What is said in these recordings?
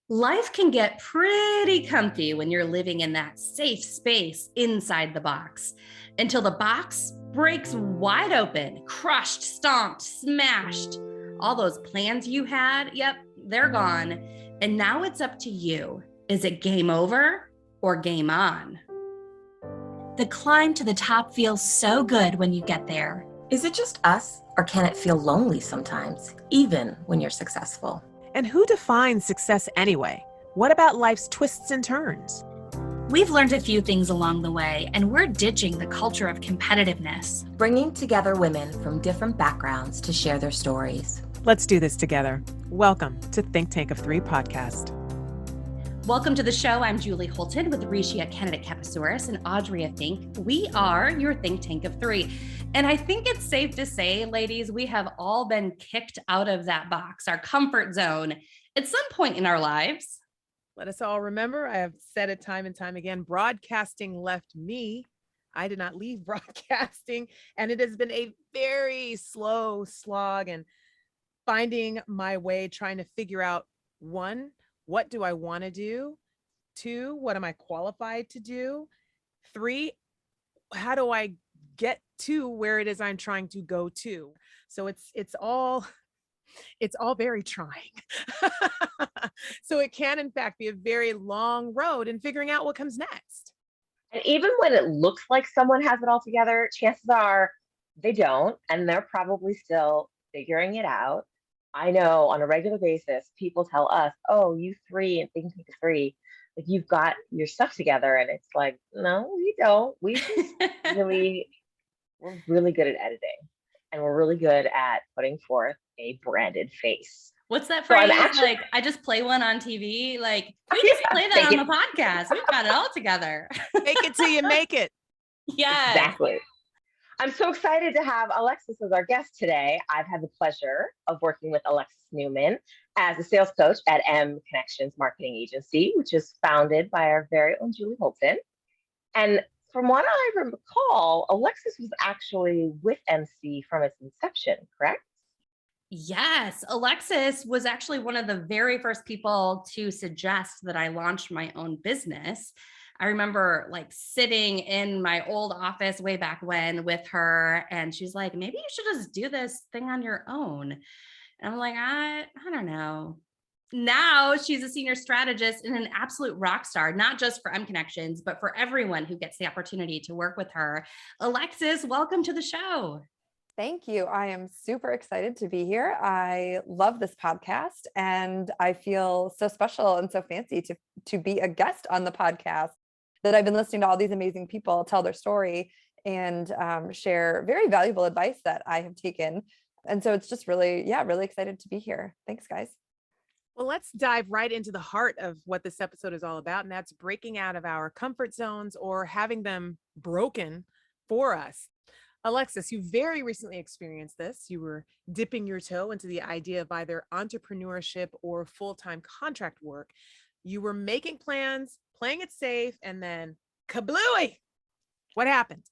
Life can get pretty comfy when you're living in that safe space inside the box until the box breaks wide open, crushed, stomped, smashed. All those plans you had, yep, they're gone. And now it's up to you. Is it game over or game on? The climb to the top feels so good when you get there. Is it just us, or can it feel lonely sometimes, even when you're successful? And who defines success anyway? What about life's twists and turns? We've learned a few things along the way, and we're ditching the culture of competitiveness. Bringing together women from different backgrounds to share their stories. Let's do this together. Welcome to Think Tank of Three podcast. Welcome to the show. I'm Julie Holton with Risha Candidate Capasaurus and Audrey Fink. We are your Think Tank of Three. And I think it's safe to say, ladies, we have all been kicked out of that box, our comfort zone, at some point in our lives. Let us all remember, I have said it time and time again, broadcasting left me. I did not leave broadcasting, and it has been a very slow slog and finding my way, trying to figure out, one, what do I want to do? Two, what am I qualified to do? Three, how do I get to where it is I'm trying to go to? So it's all very trying. So it can in fact be a very long road in figuring out what comes next. And even when it looks like someone has it all together, chances are they don't, and they're probably still figuring it out. I know on a regular basis, people tell us, oh, you three and Think Tank of Three, like you've got your stuff together. And it's like, no, we don't. We just we're really good at editing, and we're really good at putting forth a branded face. What's that phrase? Like, I just play one on TV. Like, we just play that on the podcast. We've got it all together. Make it till you make it. Yeah, exactly. I'm so excited to have Alexis as our guest today. I've had the pleasure of working with Alexis Neumann as a sales coach at mConnexions marketing agency, which is founded by our very own Julie Holton. And from what I recall, Alexis was actually with MC from its inception, correct? Yes, Alexis was actually one of the very first people to suggest that I launch my own business. I remember like sitting in my old office way back when with her, and she's like, maybe you should just do this thing on your own. And I'm like, I don't know. Now she's a senior strategist and an absolute rock star, not just for mConnexions, but for everyone who gets the opportunity to work with her. Alexis, welcome to the show. Thank you. I am super excited to be here. I love this podcast, and I feel so special and so fancy to be a guest on the podcast, that I've been listening to all these amazing people tell their story and share very valuable advice that I have taken. And so it's just really excited to be here. Thanks, guys. Well, let's dive right into the heart of what this episode is all about, and that's breaking out of our comfort zones or having them broken for us. Alexis, you very recently experienced this. You were dipping your toe into the idea of either entrepreneurship or full-time contract work. You were making plans, playing it safe, and then kablooey. What happened?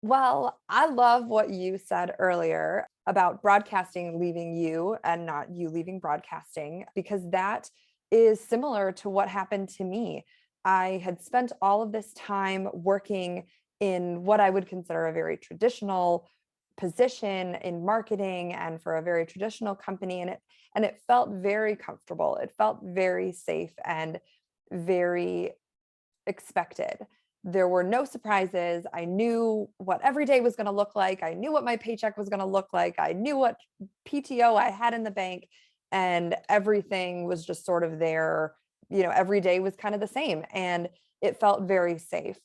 Well, I love what you said earlier about broadcasting leaving you and not you leaving broadcasting, because that is similar to what happened to me. I had spent all of this time working in what I would consider a very traditional position in marketing and for a very traditional company. And it felt very comfortable. It felt very safe and very expected. There were no surprises. I knew what every day was going to look like. I knew what my paycheck was going to look like. I knew what PTO I had in the bank, and everything was just sort of there. You know, every day was kind of the same, and it felt very safe.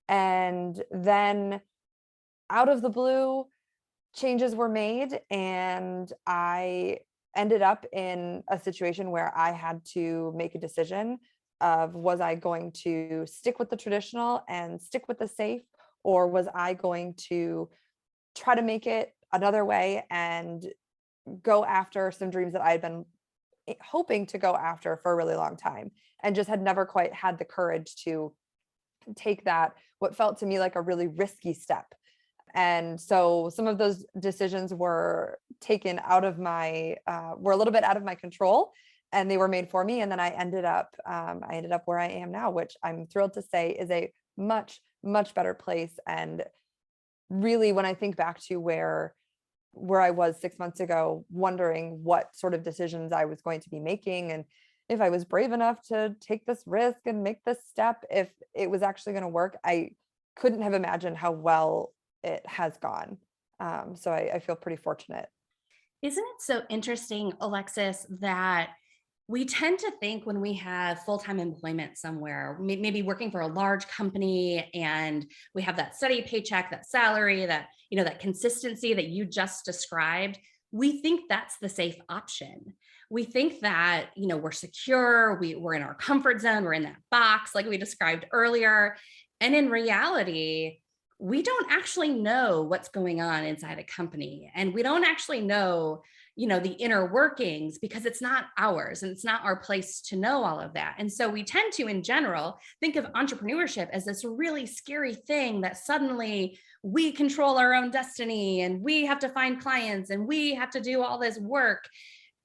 And then out of the blue, changes were made, and I ended up in a situation where I had to make a decision of, was I going to stick with the traditional and stick with the safe, or was I going to try to make it another way and go after some dreams that I had been hoping to go after for a really long time and just had never quite had the courage to take that, what felt to me like a really risky step. And so some of those decisions were taken out of were a little bit out of my control. and they were made for me. And then I ended up where I am now, which I'm thrilled to say is a much, much better place. And really, when I think back to where I was 6 months ago, wondering what sort of decisions I was going to be making, and if I was brave enough to take this risk and make this step, if it was actually going to work, I couldn't have imagined how well it has gone. So I feel pretty fortunate. Isn't it so interesting, Alexis, that we tend to think when we have full-time employment somewhere, maybe working for a large company, and we have that steady paycheck, that salary, that, that consistency that you just described, we think that's the safe option. We think that, we're secure, we're in our comfort zone, we're in that box like we described earlier. And in reality, we don't actually know what's going on inside a company, and we don't actually know the inner workings, because it's not ours and it's not our place to know all of that. And so we tend to, in general, think of entrepreneurship as this really scary thing that suddenly we control our own destiny and we have to find clients and we have to do all this work.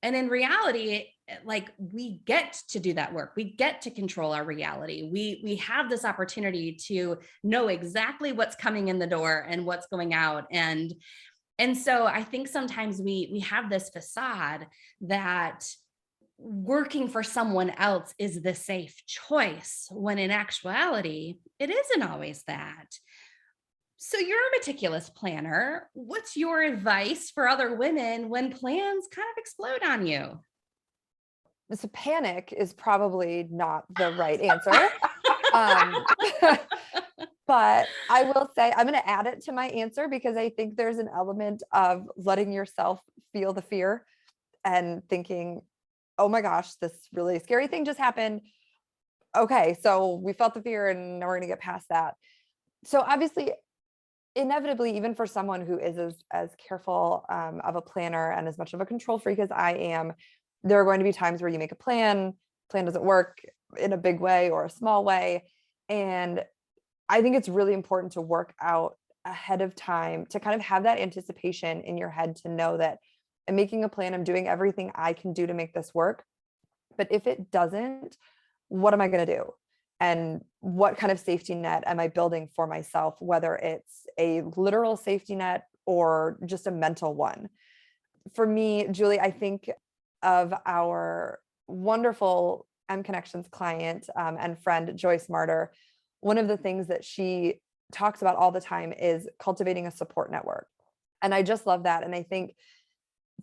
And in reality, like, we get to do that work. We get to control our reality. We have this opportunity to know exactly what's coming in the door and what's going out. And so I think sometimes we have this facade that working for someone else is the safe choice, when in actuality, it isn't always that. So you're a meticulous planner. What's your advice for other women when plans kind of explode on you? So panic is probably not the right answer. Um, But I will say, I'm going to add it to my answer, because I think there's an element of letting yourself feel the fear and thinking, oh my gosh, this really scary thing just happened. Okay, so we felt the fear and now we're going to get past that. So obviously, inevitably, even for someone who is as careful of a planner and as much of a control freak as I am, there are going to be times where you make a plan doesn't work in a big way or a small way. And I think it's really important to work out ahead of time, to kind of have that anticipation in your head, to know that I'm making a plan, I'm doing everything I can do to make this work. But if it doesn't, what am I going to do? And what kind of safety net am I building for myself, whether it's a literal safety net or just a mental one? For me, Julie, I think of our wonderful mConnexions client and friend, Joyce Martyr. One of the things that she talks about all the time is cultivating a support network. And I just love that. And I think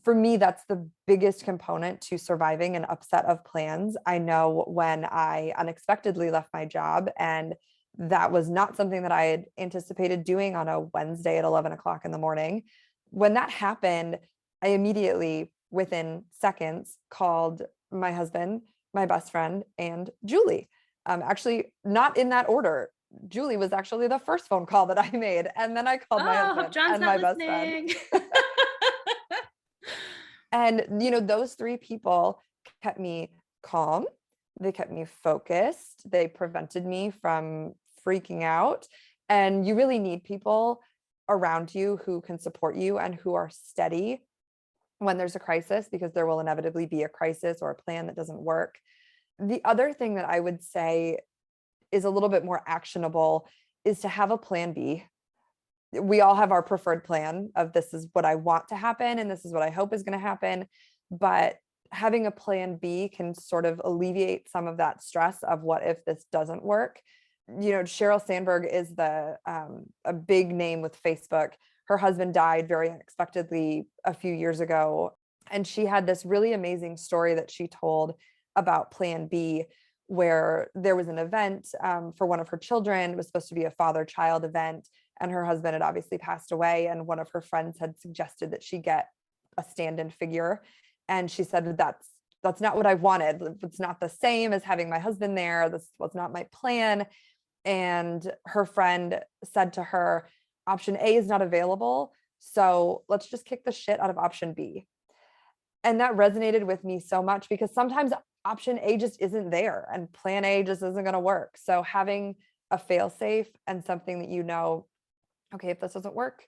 for me, that's the biggest component to surviving an upset of plans. I know when I unexpectedly left my job, and that was not something that I had anticipated doing on a Wednesday at 11 o'clock in the morning. When that happened, I immediately, within seconds, called my husband, my best friend, and Julie. Actually, not in that order. Julie was actually the first phone call that I made. And then I called my husband John's and my not best friend. listening. And, those three people kept me calm. They kept me focused. They prevented me from freaking out. And you really need people around you who can support you and who are steady when there's a crisis, because there will inevitably be a crisis or a plan that doesn't work. The other thing that I would say is a little bit more actionable is to have a plan B. We all have our preferred plan of, this is what I want to happen and this is what I hope is going to happen. But having a plan B can sort of alleviate some of that stress of, what if this doesn't work? Sheryl Sandberg is a big name with Facebook. Her husband died very unexpectedly a few years ago. And she had this really amazing story that she told about Plan B, where there was an event for one of her children. It was supposed to be a father-child event, and her husband had obviously passed away. And one of her friends had suggested that she get a stand-in figure. And she said, that's not what I wanted. It's not the same as having my husband there. This was not my plan. And her friend said to her, option A is not available, so let's just kick the shit out of option B. And that resonated with me so much, because sometimes option A just isn't there and plan A just isn't going to work. So having a fail safe and something that okay, if this doesn't work,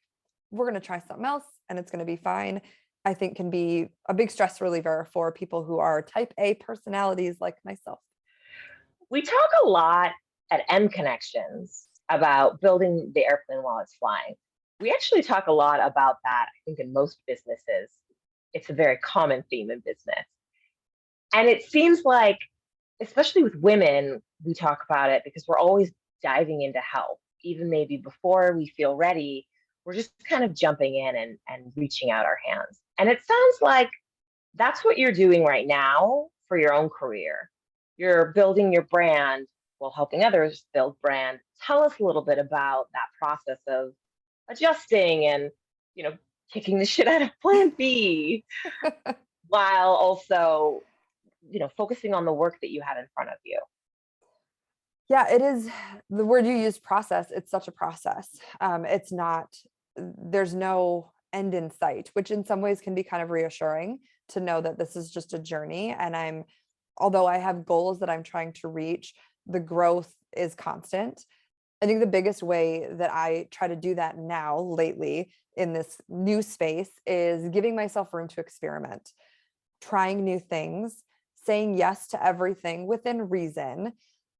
we're going to try something else and it's going to be fine. I think can be a big stress reliever for people who are type A personalities like myself. We talk a lot at mConnexions about building the airplane while it's flying. We actually talk a lot about that, I think, in most businesses. It's a very common theme in business. And it seems like, especially with women, we talk about it because we're always diving into help, even maybe before we feel ready. We're just kind of jumping in and reaching out our hands. And it sounds like that's what you're doing right now for your own career. You're building your brand while helping others build brand. Tell us a little bit about that process of adjusting and, you know, kicking the shit out of plan B while also, you know, focusing on the work that you have in front of you. Yeah, it is the word you used, process. It's such a process. It's not, there's no end in sight, which in some ways can be kind of reassuring to know that this is just a journey. And although I have goals that I'm trying to reach, the growth is constant. I think the biggest way that I try to do that now lately in this new space is giving myself room to experiment, trying new things, saying yes to everything within reason,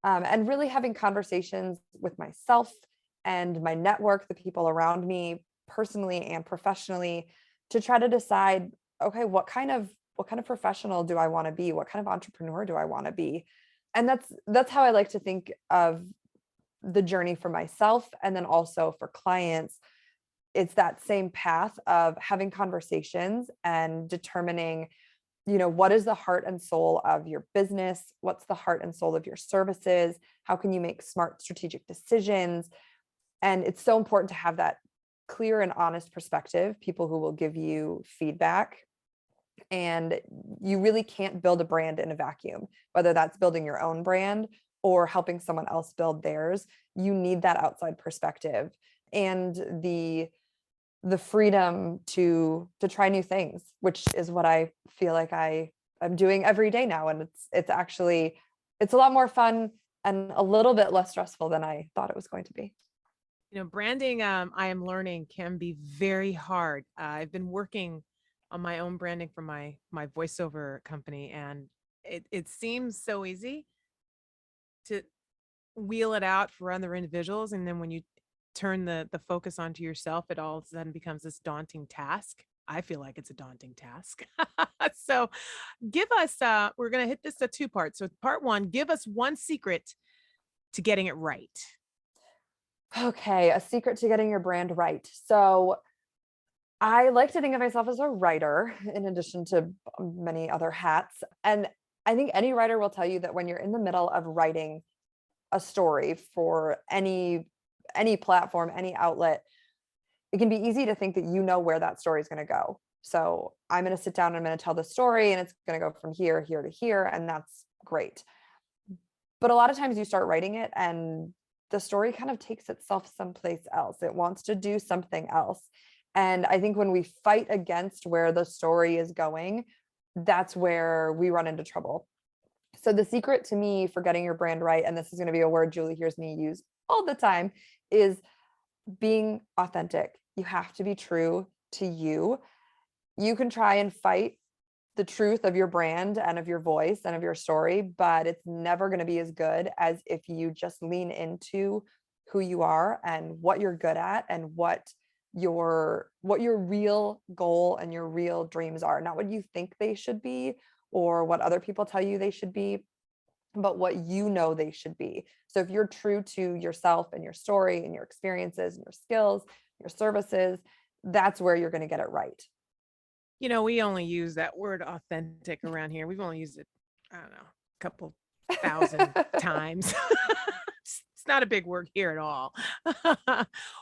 and really having conversations with myself and my network, the people around me, personally and professionally, to try to decide, okay, what kind of professional do I want to be? What kind of entrepreneur do I want to be? And that's how I like to think of the journey for myself, and then also for clients. It's that same path of having conversations and determining, what is the heart and soul of your business? What's the heart and soul of your services? How can you make smart strategic decisions? And it's so important to have that clear and honest perspective, people who will give you feedback. And you really can't build a brand in a vacuum, whether that's building your own brand or helping someone else build theirs. You need that outside perspective and the freedom to try new things, which is what I feel like I'm doing every day now. And it's a lot more fun and a little bit less stressful than I thought it was going to be. Branding, I am learning, can be very hard. I've been working on my own branding for my voiceover company, and it seems so easy to wheel it out for other individuals, and then when you turn the focus onto yourself, it all of a sudden becomes this daunting task. I feel like it's a daunting task. So give us, we're going to hit this a two part. So part one, give us one secret to getting it right. Okay, a secret to getting your brand right. So I like to think of myself as a writer in addition to many other hats. And I think any writer will tell you that when you're in the middle of writing a story for any platform, any outlet, it can be easy to think that you know where that story is going to go. So I'm going to sit down and I'm going to tell the story and it's going to go from here to here. And that's great. But a lot of times you start writing it and the story kind of takes itself someplace else. It wants to do something else. And I think when we fight against where the story is going, that's where we run into trouble. So the secret to me for getting your brand right, and this is going to be a word Julie hears me use all the time, is being authentic. You have to be true to you. You can try and fight the truth of your brand and of your voice and of your story, but it's never going to be as good as if you just lean into who you are and what you're good at and what your real goal and your real dreams are, not what you think they should be or what other people tell you they should be, but what you know they should be. So if you're true to yourself and your story and your experiences and your skills, your services, that's where you're going to get it right. We only use that word authentic around here. We've only used it, I don't know, a couple thousand times. It's not a big word here at all.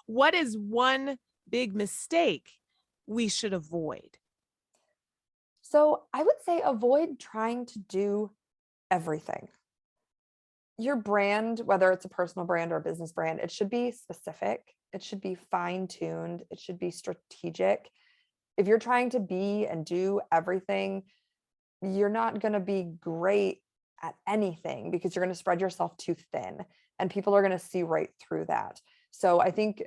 What is one big mistake we should avoid? So I would say avoid trying to do everything. Your brand, whether it's a personal brand or a business brand, it should be specific. It should be fine-tuned. It should be strategic. If you're trying to be and do everything, you're not going to be great at anything because you're going to spread yourself too thin and people are going to see right through that. So I think,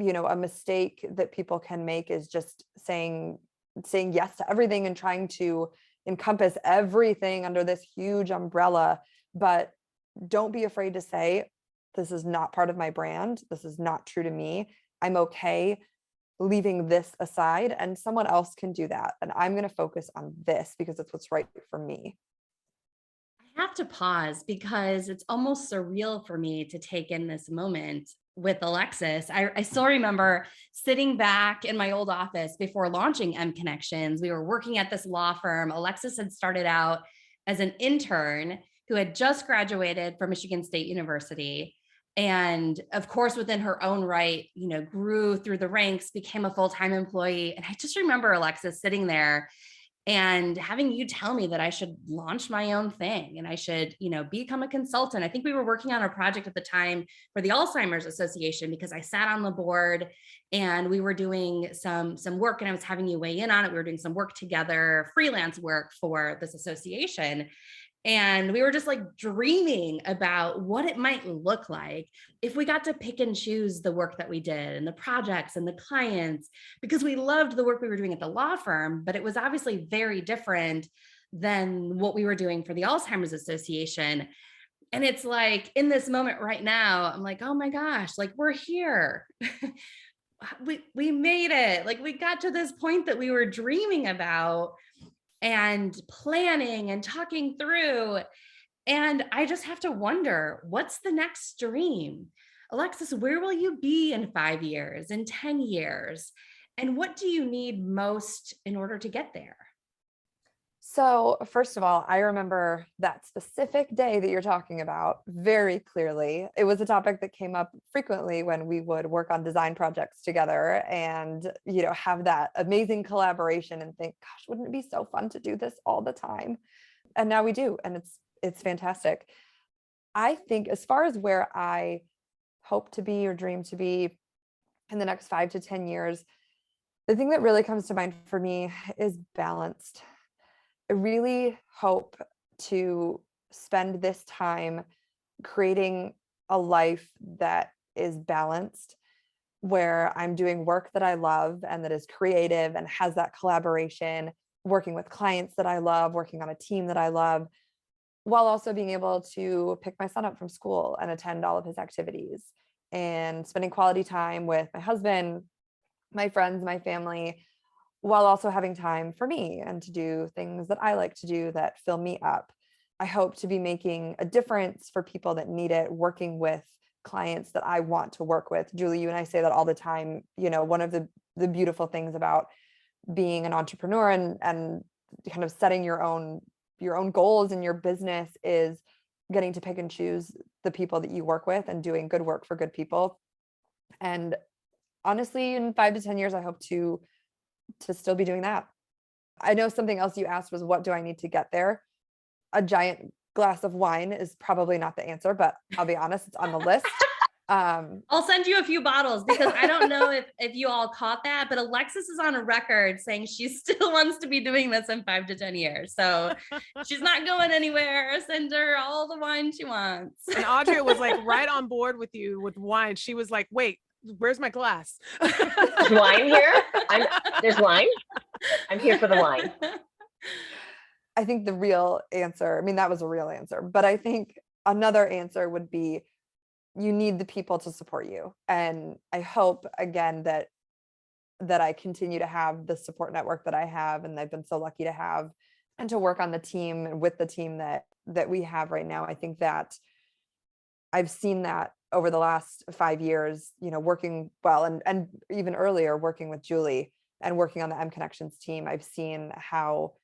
a mistake that people can make is just saying saying yes to everything and trying to encompass everything under this huge umbrella. But don't be afraid to say, this is not part of my brand. This is not true to me. I'm okay leaving this aside, and someone else can do that. And I'm going to focus on this because it's what's right for me. I have to pause because it's almost surreal for me to take in this moment with Alexis. I still remember sitting back in my old office before launching mConnexions. We were working at this law firm. Alexis had started out as an intern who had just graduated from Michigan State University. And of course, within her own right, grew through the ranks, became a full-time employee. And I just remember Alexis sitting there and having you tell me that I should launch my own thing and I should, become a consultant. I think we were working on a project at the time for the Alzheimer's Association because I sat on the board and we were doing some work and I was having you weigh in on it. We were doing some work together, freelance work for this association. And we were just like dreaming about what it might look like if we got to pick and choose the work that we did and the projects and the clients, because we loved the work we were doing at the law firm, but it was obviously very different than what we were doing for the Alzheimer's Association. And it's like in this moment right now, I'm like, oh my gosh, like we're here. we made it. Like we got to this point that we were dreaming about and planning and talking through. And I just have to wonder, what's the next dream? Alexis, where will you be in 5 years, in 10 years? And what do you need most in order to get there? So first of all, I remember that specific day that you're talking about very clearly. It was a topic that came up frequently when we would work on design projects together and, have that amazing collaboration and think, gosh, wouldn't it be so fun to do this all the time? And now we do. And it's fantastic. I think as far as where I hope to be or dream to be in the next 5 to 10 years, the thing that really comes to mind for me is balanced. I really hope to spend this time creating a life that is balanced, where I'm doing work that I love and that is creative and has that collaboration, working with clients that I love, working on a team that I love, while also being able to pick my son up from school and attend all of his activities and spending quality time with my husband, my friends, my family, while also having time for me and to do things that I like to do that fill me up. I hope to be making a difference for people that need it, working with clients that I want to work with. Julie, you and I say that all the time. One of the beautiful things about being an entrepreneur and kind of setting your own goals in your business is getting to pick and choose the people that you work with and doing good work for good people. And honestly, in 5 to 10 years, I hope to still be doing that. I know something else you asked was, what do I need to get there? A giant glass of wine is probably not the answer, but I'll be honest, it's on the list. I'll send you a few bottles because I don't know if you all caught that, but Alexis is on a record saying she still wants to be doing this in 5 to 10 years. So she's not going anywhere. Send her all the wine she wants. And Audrey was like right on board with you with wine. She was like, wait, where's my glass? There's wine here? There's wine? I'm here for the wine. I think the real answer, that was a real answer, but I think another answer would be, you need the people to support you. And I hope, again, that I continue to have the support network that I have and I've been so lucky to have, and to work on the team and with the team that we have right now. I think that I've seen that over the last 5 years, working well, and even earlier working with Julie and working on the mConnexions team. I've seen how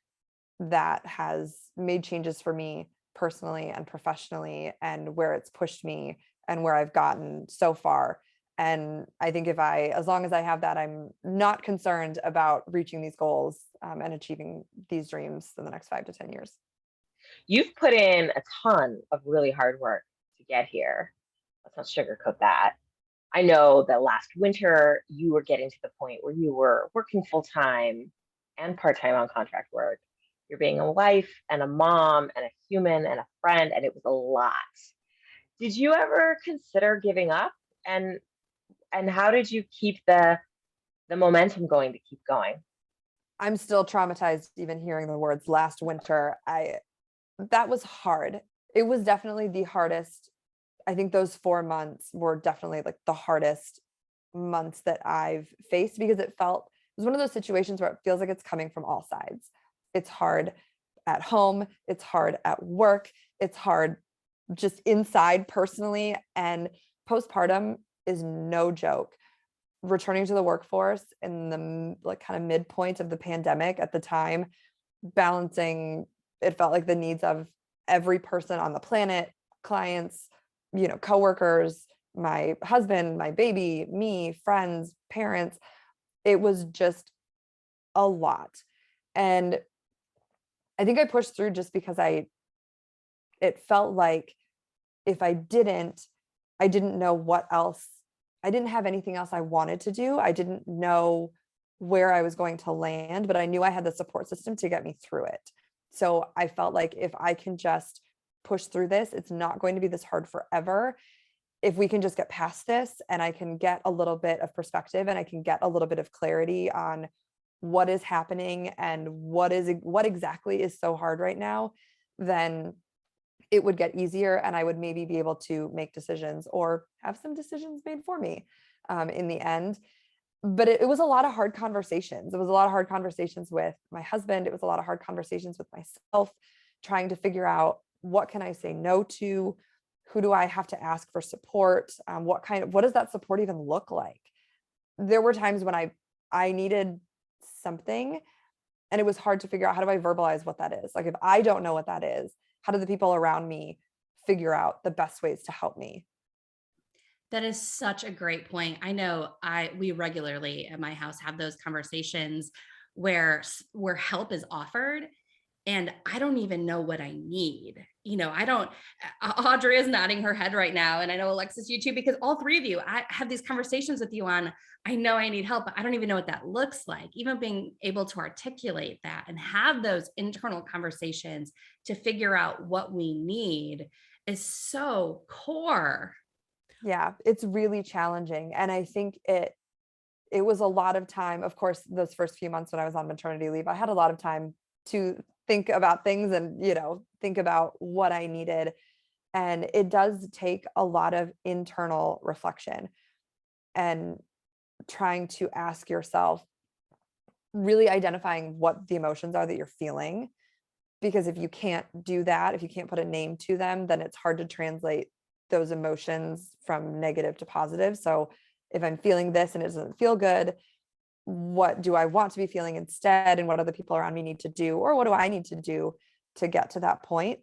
that has made changes for me personally and professionally, and where it's pushed me and where I've gotten so far. And I think as long as I have that, I'm not concerned about reaching these goals and achieving these dreams in the next 5 to 10 years. You've put in a ton of really hard work to get here. Let's not sugarcoat that. I know that last winter you were getting to the point where you were working full-time and part-time on contract work. You're being a wife and a mom and a human and a friend, and it was a lot. Did you ever consider giving up? And how did you keep the momentum going to keep going? I'm still traumatized even hearing the words last winter. That was hard. It was definitely the hardest. I think those 4 months were definitely like the hardest months that I've faced, because it was one of those situations where it feels like it's coming from all sides. It's hard at home, it's hard at work, it's hard just inside personally, and postpartum is no joke. Returning to the workforce in the like kind of midpoint of the pandemic at the time, balancing, it felt like the needs of every person on the planet, clients, coworkers, my husband, my baby, me, friends, parents. It was just a lot. And I think I pushed through just because it felt like if I didn't know what else. I didn't have anything else I wanted to do. I didn't know where I was going to land, but I knew I had the support system to get me through it. So I felt like if I can just push through this, it's not going to be this hard forever. If we can just get past this and I can get a little bit of perspective and I can get a little bit of clarity on what is happening and what exactly is so hard right now, then it would get easier and I would maybe be able to make decisions or have some decisions made for me in the end. But it was a lot of hard conversations. It was a lot of hard conversations with my husband. It was a lot of hard conversations with myself, trying to figure out what can I say no to? Who do I have to ask for support? What does that support even look like? There were times when I needed something and it was hard to figure out, how do I verbalize what that is? Like, if I don't know what that is, how do the people around me figure out the best ways to help me? That is such a great point. I know we regularly at my house have those conversations where help is offered and I don't even know what I need. I don't. Audrey is nodding her head right now, and I know Alexis, you too, because all three of you, I have these conversations with you on, I know I need help, but I don't even know what that looks like. Even being able to articulate that and have those internal conversations to figure out what we need is so core. Yeah, it's really challenging. And I think it was a lot of time. Of course, those first few months when I was on maternity leave, I had a lot of time to think about things and, think about what I needed. And it does take a lot of internal reflection and trying to ask yourself, really identifying what the emotions are that you're feeling. Because if you can't do that, if you can't put a name to them, then it's hard to translate those emotions from negative to positive. So if I'm feeling this and it doesn't feel good, what do I want to be feeling instead? And what other people around me need to do? Or what do I need to do to get to that point?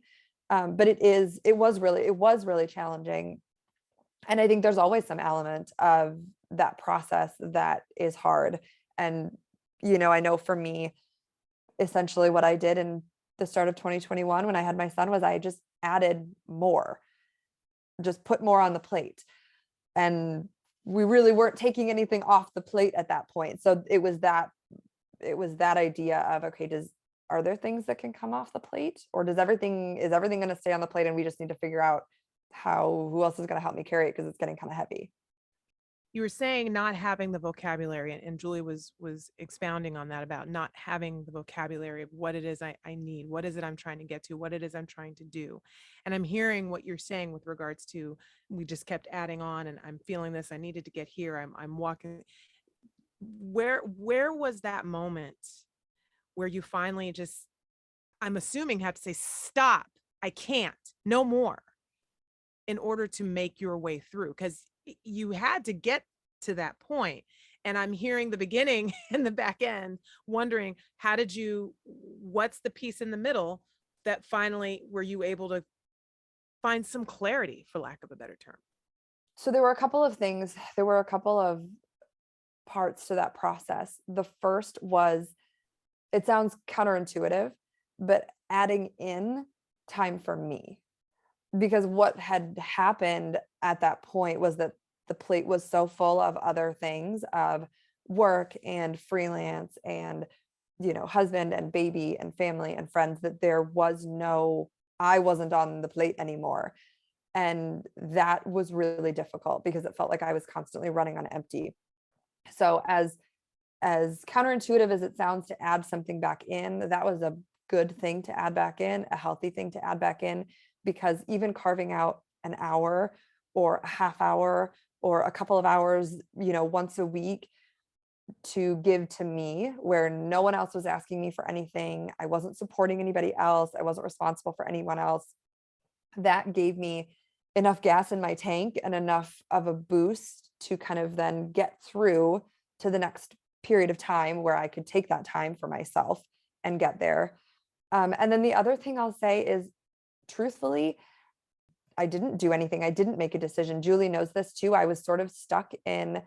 But it was really challenging. And I think there's always some element of that process that is hard. And, I know for me, essentially what I did in the start of 2021, when I had my son, was I just added more, just put more on the plate. And we really weren't taking anything off the plate at that point. So it was that idea of, okay, are there things that can come off the plate, or is everything going to stay on the plate and we just need to figure out who else is going to help me carry it because it's getting kind of heavy. You were saying not having the vocabulary, and Julie was expounding on that, about not having the vocabulary of what it is I need, what is it I'm trying to get to, what it is I'm trying to do. And I'm hearing what you're saying with regards to, we just kept adding on, and I'm feeling this, I needed to get here, I'm walking. Where was that moment where you finally just, I'm assuming, had to say, stop, I can't, no more, in order to make your way through? Because you had to get to that point. And I'm hearing the beginning and the back end, wondering, what's the piece in the middle that finally were you able to find some clarity, for lack of a better term? So there were a couple of things. There were a couple of parts to that process. The first was, it sounds counterintuitive, but adding in time for me. Because what had happened at that point was that the plate was so full of other things, of work and freelance and, husband and baby and family and friends, that I wasn't on the plate anymore. And that was really difficult because it felt like I was constantly running on empty. So as as counterintuitive as it sounds to add something back in, that was a good thing to add back in, a healthy thing to add back in, because even carving out an hour or a half hour or a couple of hours, once a week to give to me, where no one else was asking me for anything, I wasn't supporting anybody else, I wasn't responsible for anyone else, that gave me enough gas in my tank and enough of a boost to kind of then get through to the next period of time where I could take that time for myself and get there. And then the other thing I'll say is, truthfully, I didn't do anything. I didn't make a decision. Julie knows this too. I was sort of stuck in,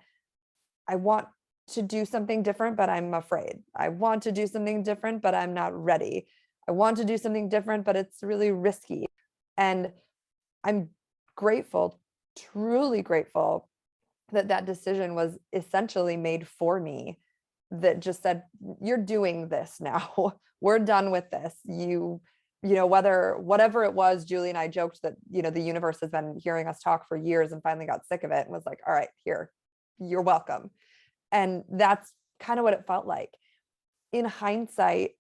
I want to do something different, but I'm afraid. I want to do something different, but I'm not ready. I want to do something different, but it's really risky. And I'm grateful, truly grateful, that that decision was essentially made for me, that just said, you're doing this now. We're done with this. Whatever it was, Julie and I joked that, the universe has been hearing us talk for years and finally got sick of it and was like, all right, here, you're welcome. And that's kind of what it felt like. In hindsight,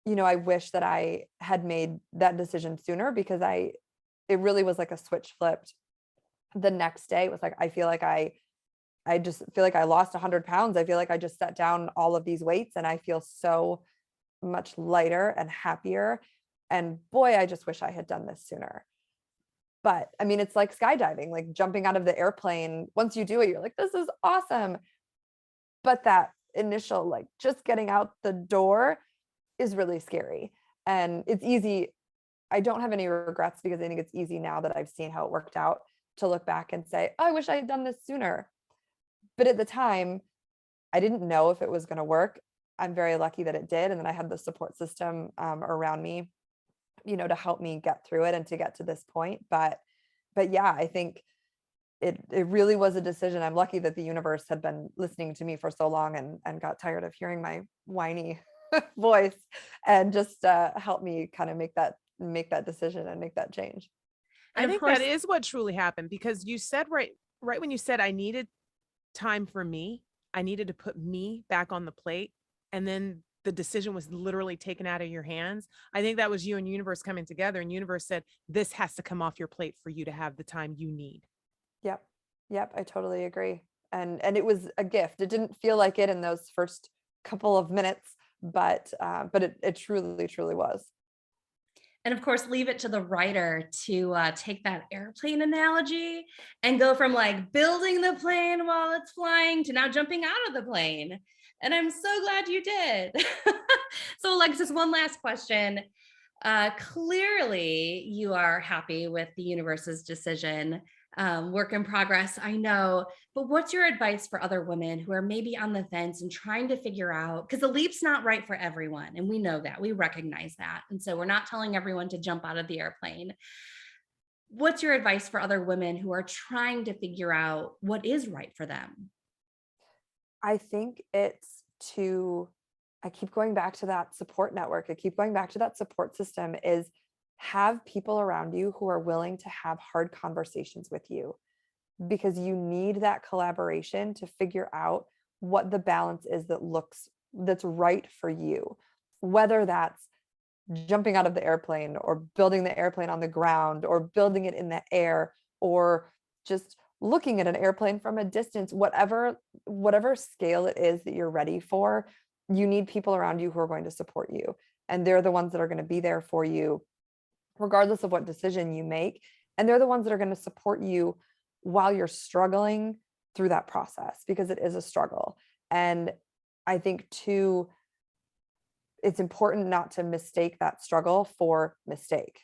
I wish that I had made that decision sooner, because it really was like a switch flipped. The next day, it was like, I just feel like I lost 100 pounds. I feel like I just set down all of these weights and I feel so much lighter and happier. And boy, I just wish I had done this sooner. But I mean, it's like skydiving, like jumping out of the airplane. Once you do it, you're like, this is awesome. But that initial, like just getting out the door is really scary. And it's easy. I don't have any regrets, because I think it's easy now that I've seen how it worked out to look back and say, oh, I wish I had done this sooner. But at the time, I didn't know if it was going to work. I'm very lucky that it did. And then I had the support system around me, to help me get through it and to get to this point. But yeah, I think it really was a decision. I'm lucky that the universe had been listening to me for so long and got tired of hearing my whiny voice, and just helped me kind of make that decision and make that change. I think that is what truly happened, because you said right when you said, I needed time for me, I needed to put me back on the plate, and then the decision was literally taken out of your hands. I think that was you and universe coming together, and universe said, this has to come off your plate for you to have the time you need. Yep, I totally agree. And it was a gift. It didn't feel like it in those first couple of minutes, but it truly, truly was. And of course, leave it to the writer to take that airplane analogy and go from like building the plane while it's flying to now jumping out of the plane. And I'm so glad you did. So Alexis, one last question. Clearly you are happy with the universe's decision. Work in progress, I know, but what's your advice for other women who are maybe on the fence and trying to figure out, because the leap's not right for everyone, and we know that, we recognize that, and so we're not telling everyone to jump out of the airplane. What's your advice for other women who are trying to figure out what is right for them? I think I keep going back to that support network. I keep going back to that support system, is have people around you who are willing to have hard conversations with you, because you need that collaboration to figure out what the balance is that's right for you, whether that's jumping out of the airplane or building the airplane on the ground or building it in the air, or just looking at an airplane from a distance, whatever scale it is that you're ready for. You need people around you who are going to support you, and they're the ones that are going to be there for you regardless of what decision you make. And they're the ones that are going to support you while you're struggling through that process, because it is a struggle. And I think too, it's important not to mistake that struggle for mistake.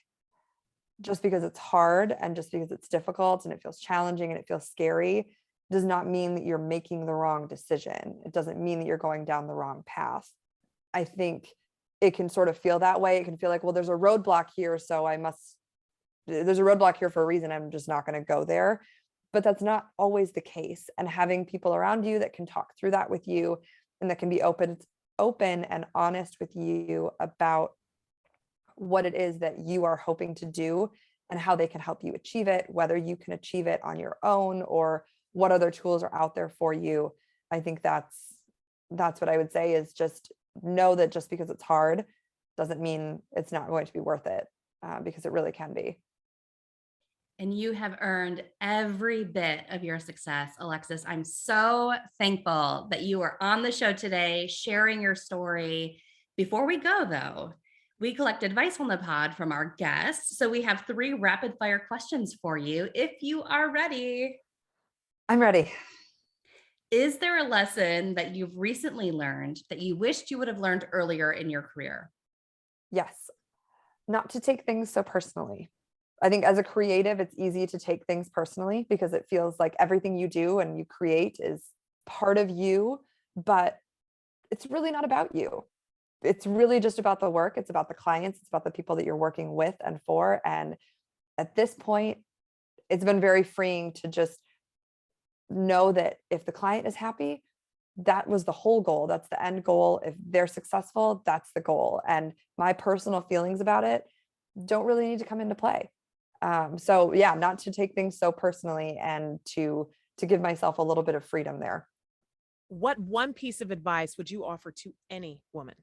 Just because it's hard and just because it's difficult and it feels challenging and it feels scary does not mean that you're making the wrong decision. It doesn't mean that you're going down the wrong path. I think it can sort of feel that way. It can feel like, well, there's a roadblock here, so there's a roadblock here for a reason. I'm just not going to go there. But that's not always the case. And having people around you that can talk through that with you and that can be open and honest with you about what it is that you are hoping to do and how they can help you achieve it, whether you can achieve it on your own or what other tools are out there for you. I think that's that's what I would say, is just know that just because it's hard doesn't mean it's not going to be worth it, because it really can be. And you have earned every bit of your success, Alexis. I'm so thankful that you are on the show today, sharing your story. Before we go, though, we collect advice on the pod from our guests. So we have 3 rapid fire questions for you if you are ready. I'm ready. Is there a lesson that you've recently learned that you wished you would have learned earlier in your career? Yes. Not to take things so personally. I think as a creative, it's easy to take things personally because it feels like everything you do and you create is part of you, but it's really not about you. It's really just about the work. It's about the clients. It's about the people that you're working with and for. And at this point, it's been very freeing to just know that if the client is happy, that was the whole goal. That's the end goal. If they're successful, that's the goal. And my personal feelings about it don't really need to come into play. So yeah, not to take things so personally and to give myself a little bit of freedom there. What one piece of advice would you offer to any woman?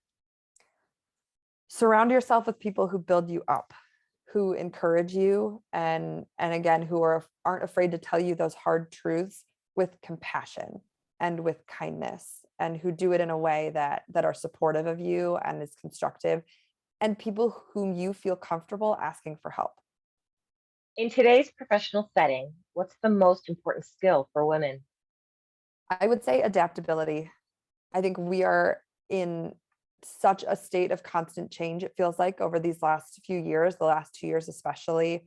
Surround yourself with people who build you up, who encourage you, and again, who aren't afraid to tell you those hard truths with compassion and with kindness, and who do it in a way that are supportive of you and is constructive, and people whom you feel comfortable asking for help. In today's professional setting, what's the most important skill for women? I would say adaptability. I think we are in such a state of constant change, it feels like, over these last few years, the last 2 years especially.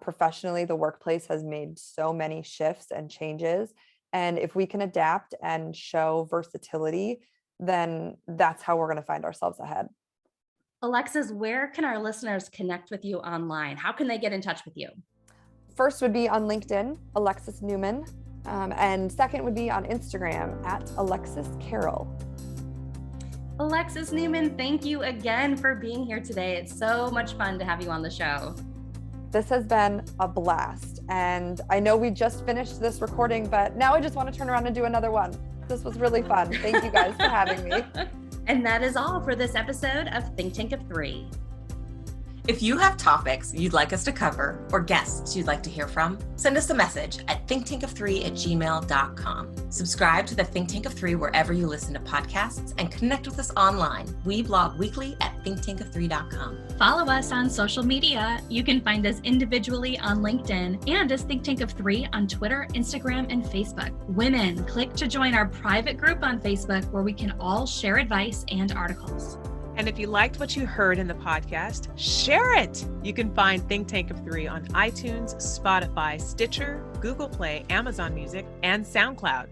Professionally, the workplace has made so many shifts and changes. And if we can adapt and show versatility, then that's how we're going to find ourselves ahead. Alexis, where can our listeners connect with you online? How can they get in touch with you? First would be on LinkedIn, Alexis Neumann. And second would be on Instagram at Alexis Carroll. Alexis Neumann, thank you again for being here today. It's so much fun to have you on the show. This has been a blast. And I know we just finished this recording, but now I just want to turn around and do another one. This was really fun. Thank you guys for having me. And that is all for this episode of Think Tank of 3. If you have topics you'd like us to cover or guests you'd like to hear from, send us a message at thinktankof3@gmail.com. Subscribe to the Think Tank of 3 wherever you listen to podcasts and connect with us online. We blog weekly at thinktankof3.com. Follow us on social media. You can find us individually on LinkedIn and as Think Tank of 3 on Twitter, Instagram, and Facebook. Women, click to join our private group on Facebook where we can all share advice and articles. And if you liked what you heard in the podcast, share it. You can find Think Tank of 3 on iTunes, Spotify, Stitcher, Google Play, Amazon Music, and SoundCloud.